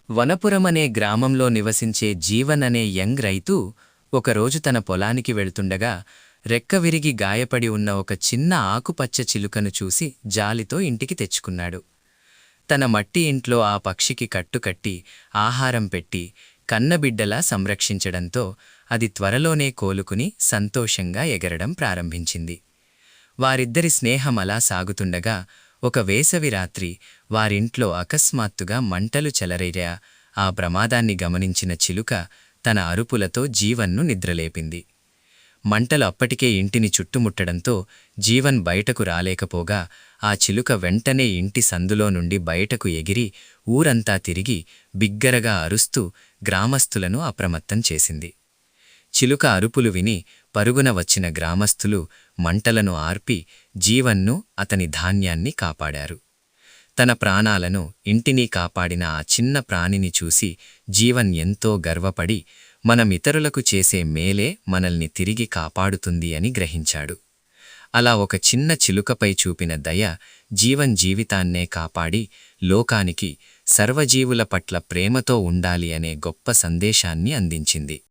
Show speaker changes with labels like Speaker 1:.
Speaker 1: వనపురమనే గ్రామంలో నివసించే జీవన్ అనే యంగ్ రైతు ఒకరోజు తన పొలానికి వెళ్తుండగా రెక్కవిరిగి గాయపడి ఉన్న ఒక చిన్న ఆకుపచ్చ చిలుకను చూసి జాలితో ఇంటికి తెచ్చుకున్నాడు. తన మట్టి ఇంట్లో ఆ పక్షికి కట్టుకట్టి ఆహారం పెట్టి కన్నబిడ్డలా సంరక్షించడంతో అది త్వరలోనే కోలుకుని సంతోషంగా ఎగరడం ప్రారంభించింది. వారిద్దరి స్నేహం అలా సాగుతుండగా ఒక వేసవి రాత్రి వారింట్లో అకస్మాత్తుగా మంటలు చెలరేరా. ఆ ప్రమాదాన్ని గమనించిన చిలుక తన అరుపులతో జీవన్ను నిద్రలేపింది. మంటలు అప్పటికే ఇంటిని చుట్టుముట్టడంతో జీవన్ బయటకు రాలేకపోగా ఆ చిలుక వెంటనే ఇంటి సందులో నుండి బయటకు ఎగిరి ఊరంతా తిరిగి బిగ్గరగా అరుస్తూ గ్రామస్తులను అప్రమత్తం చేసింది. చిలుక అరుపులు విని పరుగున వచ్చిన గ్రామస్తులు మంటలను ఆర్పి జీవన్ను, అతని ధాన్యాన్ని కాపాడారు. తన ప్రాణాలను, ఇంటిని కాపాడిన ఆ చిన్న ప్రాణిని చూసి జీవన్ ఎంతో గర్వపడి మనమితరులకు చేసే మేలే మనల్ని తిరిగి కాపాడుతుంది అని గ్రహించాడు. అలా ఒక చిన్న చిలుకపై చూపిన దయ జీవన్ జీవితాన్నే కాపాడి లోకానికి సర్వజీవుల పట్ల ప్రేమతో ఉండాలి అనే గొప్ప సందేశాన్ని అందించింది.